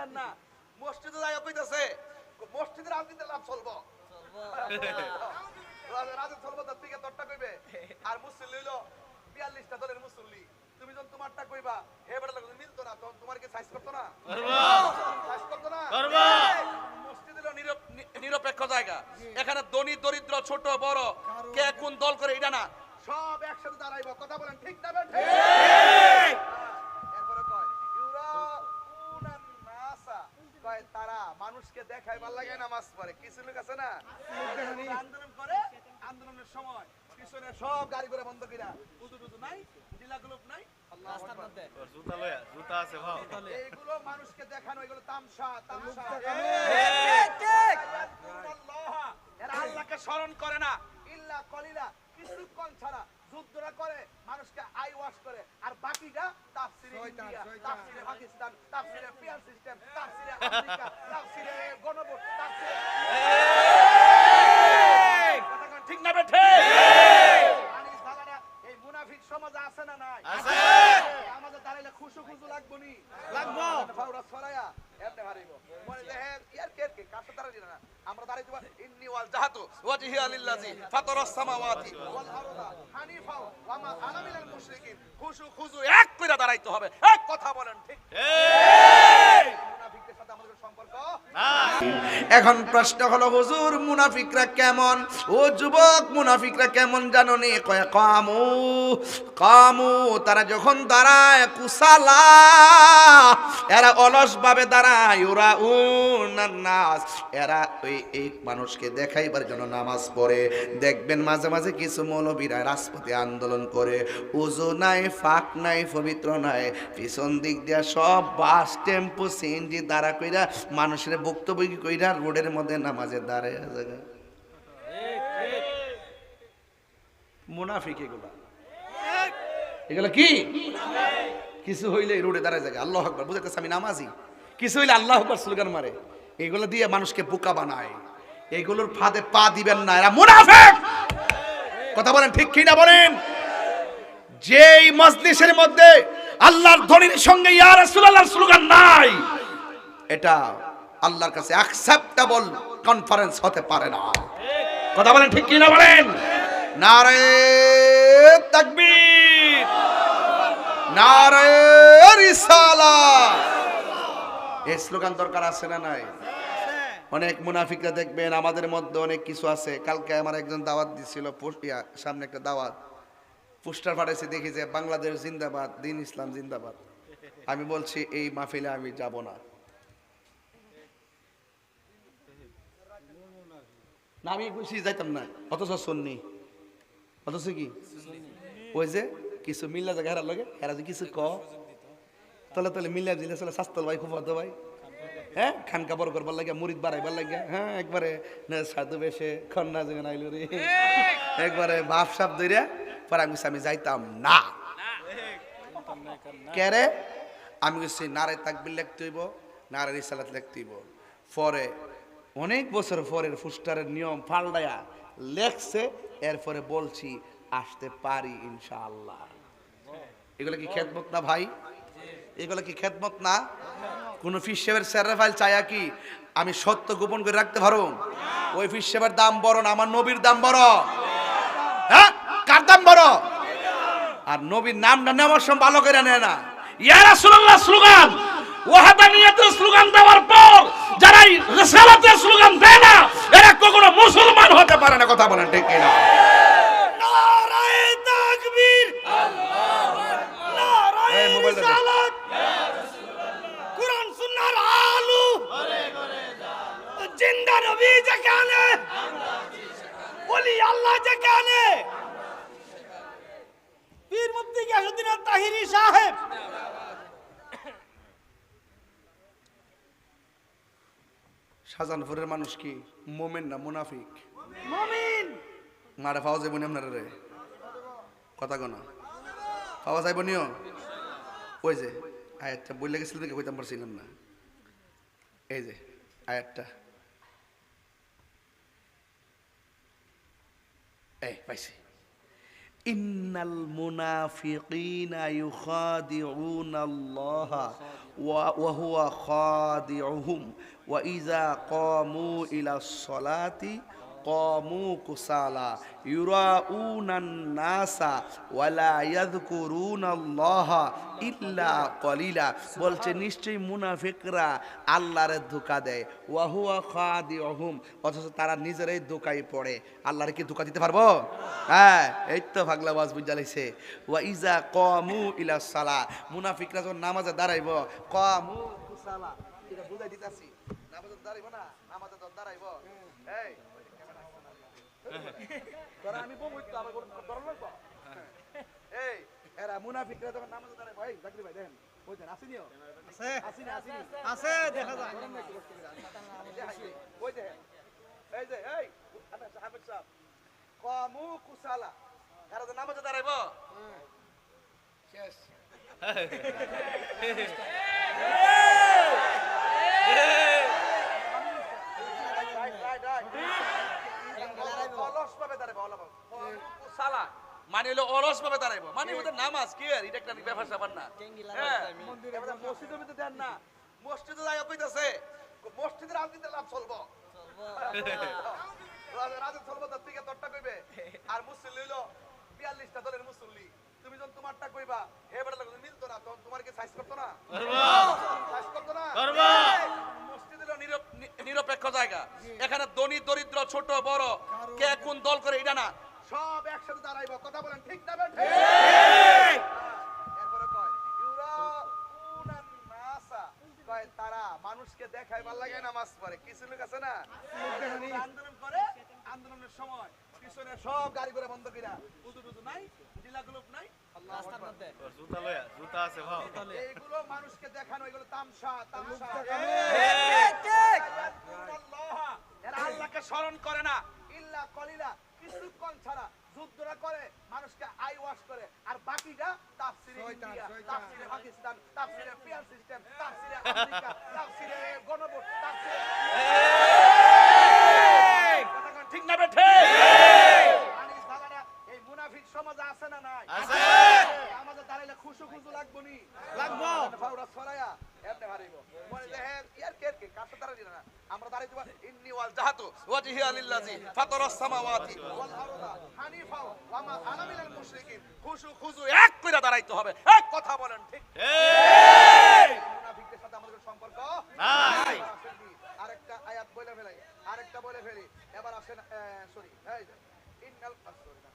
বুঝেন না মসজিদে জায়গা কইতাছে মসজিদের রাজনীতির লাভ চলবো রাজনীতি চলবো তার থেকে তোরটা কইবে আর মুসল্লি হইলো 42টা দলের মুসল্লি তুমি যখন তোমারটা কইবা হে বেটা লাগো মিলতো না তখন তোমার কি সাইজ করতো না সাইজ করতো না মসজিদ হলো নিরপেক্ষ জায়গা এখানে ধনী দরিদ্র ছোট বড় কে কোন দল করে এটা না সব একসাথে দাঁড়াইবো কথা বলেন ঠিক না বেটা ঠিক এরপরে কয় ইউরাউনান নাসা কয় তারা মানুষকে দেখায় ভালো লাগে নামাজ পড়ে কিছু লোক আছে না আন্দোলন করে আন্দোলনের সময় পিছনে সব গাড়ি করে বন্ধ কইরা উদু নাই ঢিলা গ্লোব নাই আল্লাহু আকবার জুতা লয়া জুতা আছে ভাও এইগুলো মানুষকে দেখানো এগুলো তামসা তামসা ঠিক আল্লাহ এরা আল্লাহকে স্মরণ করে না ইল্লা কলিলা কিছুক্ষণ ছাড়া যুদ্ধরা করে মানুষকে আই ওয়াশ করে আর বাকিটা তাফসিরে ইন্ডিয়া তাফসিরে পাকিস্তান তাফসিরে পিয়ার সিস্টেম তাফসিরে আমেরিকা তাফসিরে গণভোট তাফসিরে ঠিক না বেঠে আনিস দাদারা এই মুনাফিক সমাজ আছে না নাই আছে আমাদের দাঁড়াইলে খুশু খুশু লাগবো নি লাগবো ফাউরা ছড়ায়া এমনে হারিব মনে দেখেন ইয়ার কে কাছে দাঁড়াই না আমরা দাঁড়াই দিব ইন্নী ওয়াল জাহাতু ওয়াজহিয়া লিল্লাযী ফাতারাস সামাওয়াতি ওয়াল আরদা হানিফা ওয়া মা আনা মিনাল মুশরিকিন খুশু খুশু এক কইরা দাঁড়াইতে হবে এক কথা বলেন ঠিক ঠিক মুনাফিকদের সাথে আমাদের সম্পর্ক এখন প্রশ্ন হলো হুজুর মুনাফিকরা কেমন ও যুবক মুনাফিকরা কেমন জানো নি কয় কামু কামু তারা যখন দাঁড়ায় কুসালা এরা অলস ভাবে দাঁড়ায় ওরা নাস এরা ওই এক মানুষকে দেখাইবার জন্য নামাজ পড়ে দেখবেন মাঝে মাঝে কিছু মৌলবীরা রাজপথে আন্দোলন করে উযু নাই ফাক নাই পবিত্র নাই পিছন দিক দিয়া সব বাস টেম্পো সিএনজি দাঁড়া কইরা মানুষের বক্তব্য কইরা রোডের মধ্যে নামাজে দাঁড়ায় জায়গা মুনাফিক এগুলা কি কিছু হইলে রোডে দাঁড়ায় জায়গা আল্লাহু আকবার বুঝাইতেছে আমি নামাজি কিছু হইলে আল্লাহু আকবার স্লোগান মারে এগুলো দিয়ে মানুষকে বোকা বানায় এগুলোর ফাঁদে পা দিবেন না এরা মুনাফিক কথা বলেন ঠিক কি না বলেন যেই মজলিসের মধ্যে আল্লাহর ধ্বনির সঙ্গে ইয়া রাসূলুল্লাহর স্লোগান নাই এটা আল্লাহর কাছে অ্যাকসেপ্টেবল কনফারেন্স হতে পারে না কথা বলেন ঠিক কি না বলেন নারে তাকবীর নারে রিসালাত এই স্লোগান দরকার আছে না নাই অনেক মুনাফিকরা দেখবেন আমাদের মধ্যে অনেক কিছু আছে কালকে আমার একজন দাওয়াত দিছিল সামনে একটা দাওয়াত পোস্টার ফাটাইছে দেখি যে বাংলাদেশ জিন্দাবাদ দ্বীন ইসলাম জিন্দাবাদ আমি বলছি এই মাহফিলে আমি যাব না না আমি খুশি যাইতাম না অথচ শুননি অথচ কি ওই যে কিছু মিল্লা জায়গা হেরার লাগে হেরা যে কিছু তলে তলে মিল্লা দিলে চলে শাস্তল ভাই খুব ভালো ভাই হ্যাঁ খানকা বড় করবার লাগে মুরিদ বাড়াইবার লাগে হ্যাঁ একবারে সাধু বেশে খন্না যেন আইলো রে একবারে বাপ সাপ ধরে পরে আমি যাইতাম না কেরে আমি বলছি নারে তাকবীর লিখতে হইব নারে রিসালাত লিখতে হইব পরে অনেক বছর পরের পোস্টারের নিয়ম পাল্টায়া লেখছে এরপরে বলছি আসতে পারি ইনশাআল্লাহ এগুলো কি খেদমত না ভাই এগুলো কি খেদমত না কোন ফিসেবের সেরে ফাইল চায়া কি আমি সত্য গোপন করে রাখতে পারো ওই ফিসেবের দাম বড় না আমার নবীর দাম বড় হ্যাঁ কার দাম বড় আর নবীর নামটা নেওয়ার সময় ভালো করে নেয় না ইয়া রাসূলুল্লাহ স্লোগান ওয়াহাদানিয়াতের স্লোগান দেওয়ার পর যারা রিসালাতের স্লোগান দেয় না এরা কখনো মুসলমান হতে পারে না কথা বলেন ঠিক কিনা নারে তাকবীর আল্লাহু আকবার নারে রিসালাত ইয়া রাসূলুল্লাহ কুরআন সুন্নাহর আলু ঘরে ঘরে জালো জিন্দা নবী যেখানে আমরা আছি সেখানে ওলি আল্লাহ যেখানে আমরা আছি সেখানে পীর মুফতি গিয়াসউদ্দিন তাহিরি সাহেব শাহজাহানপুরের মানুষ কি মোমেন না মুনাফিক মুমিন মারে পাওয়া যাইব নি আপনারা রে কথা কোন পাওয়া যাইব নিও ওই যে আয়াতটা বললে গেছিল দেখে কইতাম পারছিলাম না এই যে আয়াতটা এই পাইছি ইন্নাল মুনাফিকিনা ইউখাদিউনাল্লাহা ওয়া হুয়া খাদিউহুম ওয়া ইযা ক্বামু ইলাস সালাতি ক্বামু কুসালা ইউরাউনান নাসা ওয়া লা ইয়াযকুরুনাল্লাহা ইল্লা কলিলা। বলছে নিশ্চয়ই মুনাফিকরা আল্লাহরে ধোঁকা দেয়, ওয়া হুয়া খাদিউহুম, অথচ তারা নিজেরাই ধোঁকায় পড়ে। আল্লাহরে কি ধোঁকা দিতে পারবো? হ্যাঁ, এই তো পাগলা ওয়াজ বুঝা লাইছে। ওয়া ইযা ক্বামু ইলাস সালাহ, মুনাফিকরা যখন নামাজে দাঁড়াইব, ক্বামু কুসালা, এটা বুঝাই দিতাছি। নামাজে দাঁড়াইব না, নামাজে দাঁড়াইব, এই তোরা আমি বলবো তো আমার ধরন লাগবো। এই এরা মুনাফিকরা যখন নামাজে দাঁড়ায়, ভাই জাকির ভাই দেখেন কইতেন আসেনিও, আছে আসেনি আসেনি আছে, দেখা যায় ওই দেখেন, এই যে এই হাফেজ সাহেব ক্বামু কুসালা, এরা যে নামাজে দাঁড়াইবো শেষ। অলস ভাবে দাঁড়াইবো, সালা মানে হলো অলস ভাবে দাঁড়াইবো, মানে ওদের নামাজ কি আর এটা একটা ব্যাপার স্যাপার না। হ্যাঁ, মসজিদের ভিতরে দেন না, মসজিদে যাই কইতাছে মসজিদের রাজনীতি লাভ চলবো, রাজনীতি চলবো, তার থেকে তোরটা কইবে। আর মুসল্লি হইলো 42টা দলের মুসল্লি, তুমি যখন তোমারটা কইবা হে বেটা লাগতো মিলতো না, তখন তোমার কি সাইজ করতো না? সাইজ করতো না। মসজিদ হলো নিরপেক্ষ জায়গা, এখানে ধনী দরিদ্র ছোট বড় কে কোন দল করে এটা না, সব একসাথে দাঁড়াইবো। কথা বলেন ঠিক না? ঠিক। এরপরে কয় ইউরাউনান নাসা, কয় তারা মানুষকে দেখায় ভালো লাগে নামাজ পড়ে। কিছু লোক আছে না আন্দোলন করে, আন্দোলনের সময় পিছনে সব গাড়ি করে বন্ধ কইরা উদু টুদু নাই, জিলা গ্লোব নাই, রাস্তার মধ্যে জুতা লয়া, জুতা আছে ভাও, এইগুলো মানুষকে দেখানো, এগুলো তামসা তামসা। ঠিক ঠিক। আল্লাহ এরা আল্লাহকে স্মরণ করে না, ইল্লা কলিলা, কিছুক্ষণ ছাড়া যুদ্ধরা করে, মানুষকে আই ওয়াশ করে, আর বাকিটা তাফসিরে ইন্ডিয়া, তাফসিরে পাকিস্তান, তাফসিরে পিয়ার সিস্টেম, তাফসিরে আমেরিকা, তাফসিরে গণভোট, তাফসিরে ঠিক না বেঠে? আনিস বাবারা এই মুনাফিক সমাজে আছে না নাই? আছে। আমাদের দাঁড়াইলে খুশু খুশু লাগবো নি? লাগবো। ফাউরা ছড়ায়া এমনে হারিব। মনে দেখেন ইয়ার কে কে কাছে দাঁড়াই না, আমরা দাঁড়াই দিব ইন্নী ওয়াল জাহাতু ওয়াজহি লিল্লাযী ফাতারাস সামাওয়াতি ওয়াল আরদা হানিফা ওয়া মা আনা মিনাল মুশরিকিন। খুশু খুশু এক কইরা দাঁড়াইতে হবে। এক কথা বলেন ঠিক? ঠিক। মুনাফিকদের সাথে আমাদের সম্পর্ক নাই। আরেকটা আয়াত বলে ফেলাই, আরেকটা বলে ফেলি। এবার আসেন, সরি, এই ইন্নাল সরি না,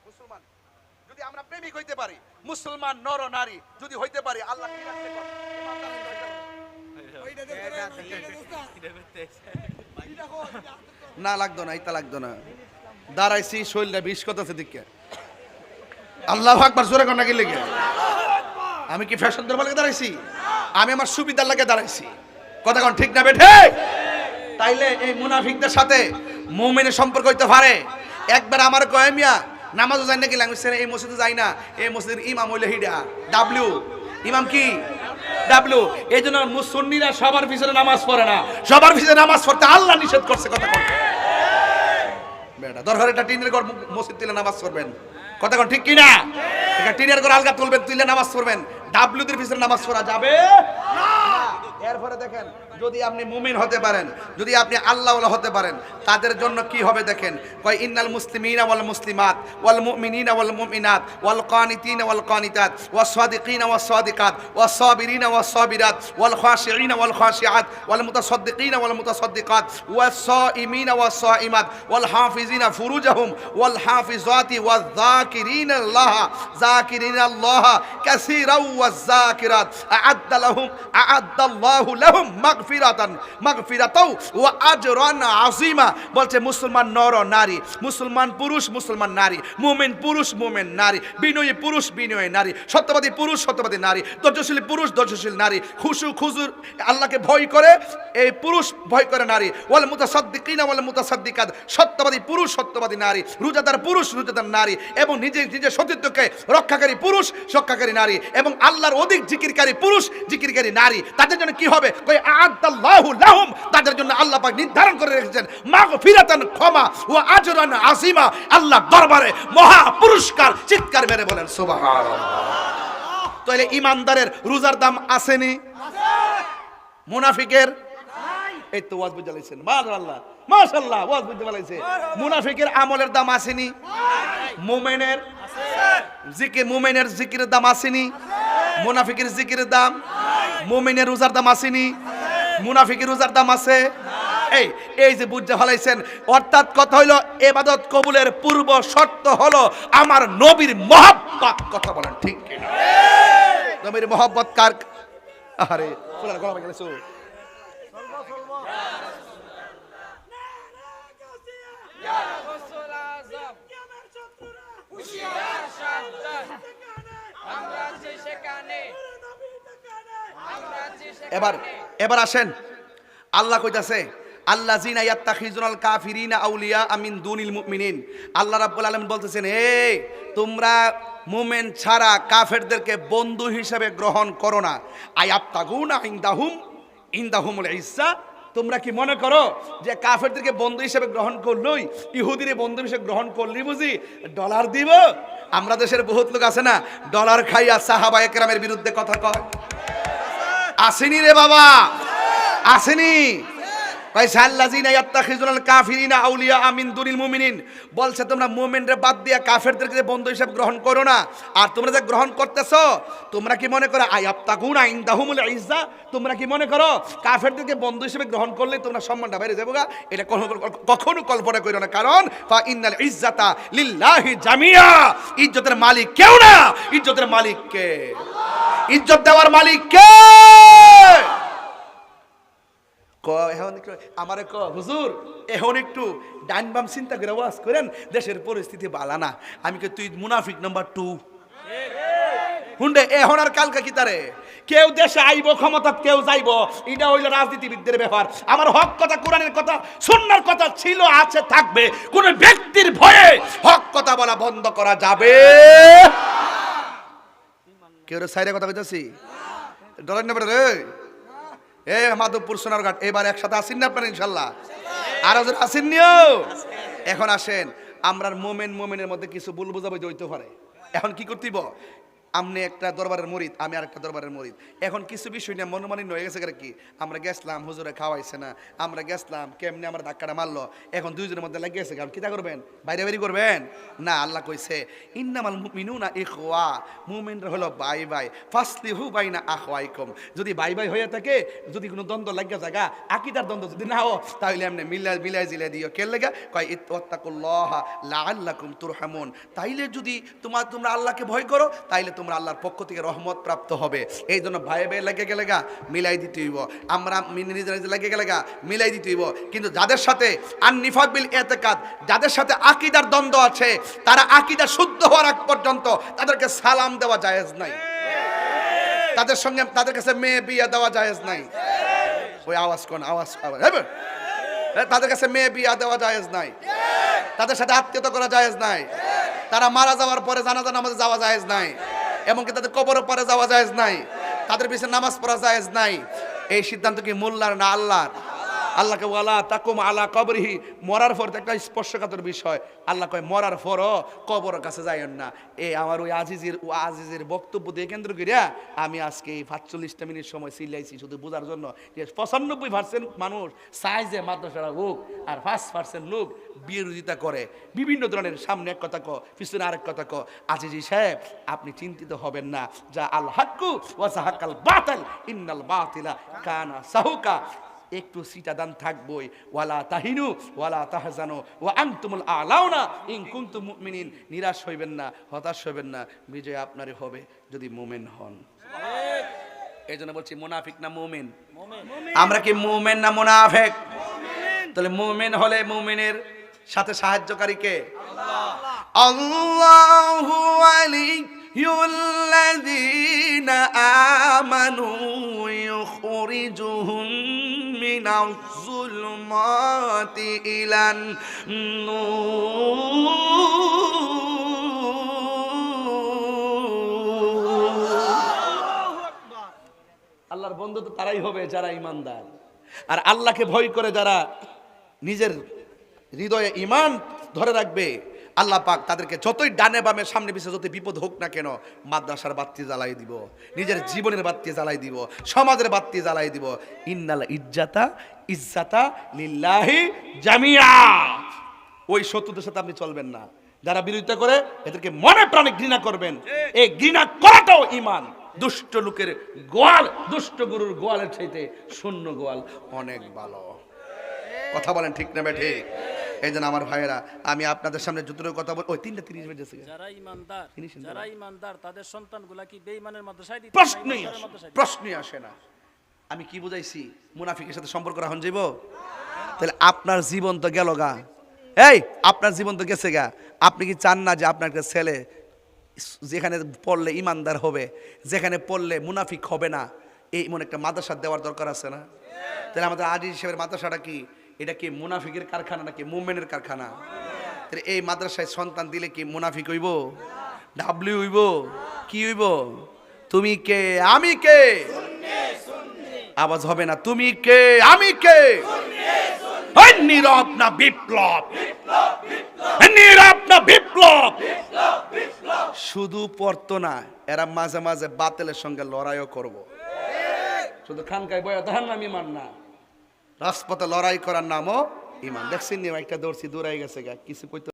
মুসলমান যদি আমরা প্রেমিক হইতে পারি, মুসলমান নর নারী যদি হইতে পারি, আল্লাহ কি রাখতে পারে? না লাগতো না, এটা লাগতো না, দাঁড়াইছি শরীরটা বিষ করতেছে দিকে। আল্লাহু আকবার জোরে কোন নাকি লেগে? আমি কি ফ্যাশন ধর্ম লাগে দাঁড়াইছি? আমি আমার সুবিধার লাগে দাঁড়াইছি। কথা কোন ঠিক না বেঠে? তাইলে এই মুনাফিকদের সাথে মুমিনের সম্পর্ক হইতে পারে। একবার আমার কয় মিয়া নামাজও যাই না, কি লাগছে এই মসজিদে যাই না, এই মসজিদের ইমাম হইলে হিডা ডাব্লিউ, ইমাম কি ডাব্লিউ। এই জন্য মুসল্লিরা সবার পিছনে নামাজ পড়ে না, সবার পিছনে নামাজ পড়তে আল্লাহ নিষেধ করছে। কথা কোন বেটা? দরকার এটা টিনের ঘর মসজিদ তুলে নামাজ পড়বেন। কথা কোন ঠিক কিনা? এটা টিনের ঘর আলগা তুলবেন, তুলে নামাজ পড়বেন, ডাব্লিউদের পিছনে নামাজ পড়া যাবে না। এরপরে দেখেন, যদি আপনি মুমিন হতে পারেন, যদি আপনি আল্লাহওয়ালা হতে পারেন, তাদের জন্য কি হবে দেখেন। কয় ইন্নাল মুসলিমিনা ওয়াল মুসলিমাত ওয়াল মুমিনিনা ওয়াল মুমিনাত ওয়াল কানিতিনা ওয়াল কানিতাত ওয়াস সাদিকিনা ওয়াস সাদিকাত ওয়াস সাবিরিনা ওয়াস সাবিরাত ওয়াল খাশিঈনা ওয়াল খাশিআত ওয়াল মুতাসাদ্দিকিনা ওয়াল মুতাসাদ্দিকাত ওয়াস সাইমিনা ওয়াস সাইমাত ওয়াল হাফিজিনা ফুরুজাহুম ওয়াল হাফিজাতি ওয়াজ যাকিরিনা আল্লাহ যাকিরিনা আল্লাহ কাসীরাও ওয়াজ যাকিরাত আ'আদ্দা লাহুম আ'আদ্দাল্লাহু লাহুম মাগফিরাতাও ওয়া আজরান আযীমা। বলছে মুসলমান নর নারী, মুসলমান পুরুষ মুসলমান নারী, মুমিন পুরুষ মুমিন নারী, বিনয়ী পুরুষ বিনয়ী নারী, সত্যবাদী পুরুষ সত্যবাদী নারী, ধৈর্যশীল পুরুষ ধৈর্যশীল নারী, খুশু খুজুর আল্লাহকে ভয় করে এই পুরুষ ভয় করে নারী, ওয়াল মুতাসাদ্দিকিনা ওয়াল মুতাসাদ্দিকাত, সত্যবাদী পুরুষ সত্যবাদী নারী, রোজাদার পুরুষ রোজাদার নারী, এবং নিজের সতীত্বকে রক্ষাকারী পুরুষ রক্ষাকারী নারী, এবং আল্লাহর অধিক জিকিরকারী পুরুষ জিকিরকারী নারী। তাদের জন্য কি হবে? কই আ'আদাল্লাহু লাহুম, তাদের জন্য আল্লাহ পাক নির্ধারণ করে রেখেছেন মাগফিরাতান, ক্ষমা, ওয়া আজরান আযীমা, আল্লাহ দরবারে মহা পুরস্কার। চিৎকার মেরে বলেন সুবহানাল্লাহ। তাহলে ইমানদারের রোজার দাম আসেনি? মুনাফিকের এই তো ওয়াজ বুঝতে লাইছেন, মাশাআল্লাহ মাশাআল্লাহ, ওয়াজ বুঝতে লাইছে। মুনাফিকের আমলের দাম আসেনি? মুমিনের জিকির, মুমিনের জিকিরের দাম আসেনি? মুনাফিকের জিকিরের দাম? মুমিনের রোজার দাম আসেনি? মুনাফিকের রোজার দাম আছে? এই যে বুঝতে ফলাইছেন, অর্থাৎ কথা হইল ইবাদত কবুলের পূর্ব শর্ত হলো আমার নবীর মহব্বত। কথা বলেন ঠিক কিনা? নবীর মহব্বত কার? আরে ফুলার গলা ভেঙে গেছে। এবার আসেন, আল্লাহ কইতাছে আল্লাযিনা ইয়াত্তাখিজুনাল কাফিরিনা আউলিয়া মিন দুনিল মুমিনিন। আল্লাহ রাব্বুল আলামিন বলতেছেন, তোমরা মুমিন ছাড়া কাফেরদেরকে বন্ধু হিসেবে গ্রহণ করো না। আয়াবতাগুনা ইনদাহুমুল ইজ্জা, তোমরা কি মনে করো যে কাফেরদেরকে বন্ধু হিসেবে গ্রহণ করলই, ইহুদিরে বন্ধু হিসেবে গ্রহণ করলি বুঝি ডলার দিব? আমরা দেশের বহুত লোক আছে না, ডলার খাইয়া সাহাবায়ে কেরামের বিরুদ্ধে কথা কয়। আসেনি রে বাবা, আসেনি? বলছে তোমরা মুমিনরে বাদ দিয়া কাফেরদেরকে বন্ধু হিসেবে গ্রহণ করো না। আর তোমরা যে গ্রহণ করতেছো, তোমরা কি মনে করো আয়াবতাগুনা ইনদাহুমুল ইজ্জা, তোমরা কি মনে করো কাফেরদেরকে বন্ধু হিসেবে গ্রহণ করলে তোমরা সম্মানটা বেড়ে যাবে? এটা কখনো কল্পনা করো না। কারণ ফা ইন্নাল ইজ্জাতা লিল্লাহি জামিয়া, ইজ্জতের মালিক কেউ না, ইজ্জতের মালিক কে? ইজ্জত দেওয়ার মালিক কে? আমারে হুজুর এখন একটু ডাইন বাম চিন্তা করে ওয়াজ করেন, দেশের পরিস্থিতি বালা না। আমি কে তুই মুনাফিক নাম্বার 2 হুন্ডে। এখন আর কালকে কি তারে কেউ দেশে আইব, ক্ষমতা কেউ যাইব, এটা হইল রাজনীতিবিদদের ব্যাপার। আমার হক কথা, কোরআনের কথা, সুন্নাহর কথা ছিল, আছে, থাকবে। কোন ব্যক্তির ভয়ে হক কথা বলা বন্ধ করা যাবে? কেউ সাইরে কথা কইতাছি ডলার নেবে রে। মাধবপুর সোনারঘাট এবার একসাথে আসেন না আপনারা? ইনশাল্লাহ আর আসেননিও। এখন আসেন, আমরা মোমেনের মধ্যে কিছু ভুল বুঝাবুঝি হইতে পারে। এখন কি করতেইব? আপনি একটা দরবারের মুরিদ, আমি আর একটা দরবারের মুরিদ। এখন কিছু বিষয় নিয়ে মনোমালিন্য হয়ে গেছে কি? আমরা গেছলাম, হুজুরে খাওয়াইছে না, আমরা গেছলাম, কেমনে আমার ধাক্কাটা মারলো, এখন দুইজনের মধ্যে লেগে গেছে। কারণ কিতা করবেন? বাইরে বাইরে করবেন না। আল্লাহ কইছে ইন্নামাল মুমিনুনা ইখওয়া, মুমিনরা হলো ভাই ভাই, ফাসলিহু বাইনা আখওয়াইকুম। যদি ভাই ভাই হয়ে থাকে, যদি কোনো দ্বন্দ্ব লাগিয়া জায়গা, আকীদার দ্বন্দ্ব যদি না হয়, তাহলে এমনি মিলাই জিলাই দিও। কে লাগা? কয় ইত্তাকুল্লাহা লাআল্লাকুম তুরহামুন। তাইলে যদি তোমরা আল্লাহকে ভয় করো, তাইলে তোমরা আল্লাহর পক্ষ থেকে রহমত প্রাপ্ত হবে। এই জন্য ভাই ভাই লেগে গেলে মিলাই দিতে হইব। আমরা নিজেরা লেগে গেলে মিলাই দিতে হইব। কিন্তু যাদের সাথে আন-নিফাক বিল ইতিকাদ, যাদের সাথে আকীদার দ্বন্দ্ব আছে, তারা আকীদা শুদ্ধ হওয়ার আগ পর্যন্ত তাদেরকে সালাম দেওয়া জায়েজ নাই, তাদের সঙ্গে তাদের কাছে মেয়ে বিয়ে দেওয়া জায়েজ নাই। ওই আওয়াজ কোন আওয়াজ? তাদের কাছে মেয়ে বিয়ে দেওয়া জায়েজ নাই, তাদের সাথে আত্মীয়তা করা জায়েজ নাই, তারা মারা যাওয়ার পরে জানাজা নামাজে যাওয়া জায়েজ নাই, এমনকি তাদের কবরের পরে যাওয়া জায়েজ নাই, তাদের পিছনে নামাজ পড়া জায়েজ নাই। এই সিদ্ধান্ত কি মোল্লার না আল্লাহর? আল্লাহকে ওয়ালা তাকুম আলা কবরিহি, মরার পর একটা স্পর্শকাতর বিষয়। আল্লাহ কয় মরার পরও কবরের কাছে যাইয়েন না। আমার ওই আজিজের বক্তব্য দিয়ে কেন্দ্র করিয়া আমি আজকে এই 45টা মিনিট সময় চিল্লাইছি শুধু বোঝার জন্য যে 95% মানুষ চায় যে মাদ্রাসারা হোক, আর 5% লোক বিরোধিতা করে বিভিন্ন ধরনের। সামনে এক কথা পিছনে আরেক কথা আজিজি সাহেব, আপনি চিন্তিত হবেন না। যা আল হাক্কু ওয়া যাহাকাল বাতিল ইন্নাল বাতিলা কানা সাহুকা। একটু সিটাদান থাকবই। ওয়ালা তাহিনু ওয়ালা তাহজানু ওয়া আনতুমুল আলাউনা ইন কুনতুম মুমিনিন। নিরাশ হইবেন না, হতাশ হইবেন না, বিজয় আপনারই হবে যদি মুমিন হন। এই জন্য বলছি মুনাফিক না মুমিন? আমরা কি মুমিন না মুনাফিক? তাহলে মুমিন হলে মুমিনের সাথে সাহায্যকারী কে? আল্লাহু ওয়ালিয়ুল্লাযীনা আমানু ইউখরিজুহুম মিনাজ যুলুমাতি ইলান নূর। আল্লাহর বন্ধু তো তারাই হবে যারা ইমানদার। আর আল্লাহকে ভয় করে যারা নিজের হৃদয়ে ঈমান ধরে রাখবে, আল্লাহ পাক তাদেরকে যতই ডানে বামে সামনে পিছনে যতই বিপদ হোক না কেন, মাদ্রাসার বাতি জ্বালাই দিব, নিজের জীবনের বাতি জ্বালাই দিব, সমাজের বাতি জ্বালাই দিব। ইন্নাল ইজ্জাতা লিল্লাহি জামিয়া। ওই শত্রুদের সাথে আপনি চলবেন না, যারা বিরোধিতা করে এদেরকে মনে প্রাণে ঘৃণা করবেন। এই ঘৃণা করাটাও ঈমান। দুষ্ট লোকের গোয়াল, দুষ্ট গরুর গোয়ালের চাইতে শূন্য গোয়াল অনেক ভালো। কথা বলেন ঠিক না বেঠে? এই জন্য আমার ভাইয়েরা, আমি আপনাদের সামনে যতটুকু কথা বল, ওই 3:30 বেজেছে। যারা ঈমানদার তাদের সন্তানগুলা কি বেঈমানের মাদ্রাসায় দিতে? প্রশ্নই আসে না। আমি কি বুঝাইছি? মুনাফিকের সাথে সম্পর্ক রাখুন যাইব? তাহলে আপনার জীবন তো গেল গা। এই আপনার জীবন তো গেছে গা। আপনি কি চান না যে আপনার একটা ছেলে যেখানে পড়লে ইমানদার হবে, যেখানে পড়লে মুনাফিক হবে না, এই মনে একটা মাদ্রাসা দেওয়ার দরকার আছে না? তাহলে আমাদের আদি হিসেবে মাদ্রাসাটা কি? এটা কি মুনাফিকের কারখানা নাকি মুমিনের কারখানা? তাহলে এই মাদ্রাসায় সন্তান দিলে কি মুনাফিক হইব? ডাবলিউ হইব? কি হইব? তুমি কে আমি কে? আওয়াজ হবে না। তুমি কে আমি কে? নীরব না বিপ্লব, নীরব না বিপ্লব। শুধু পড়তো না, এরা মাঝে মাঝে বাতিলের সঙ্গে লড়াইও করব। শুধু খানকায় বয়া তাহার নাম ইমান না, রাজপথে লড়াই করার নামও ইমান। দেখছেন একটা দৌড়ছি দৌড়াই গেছে গা, কিছু কইতে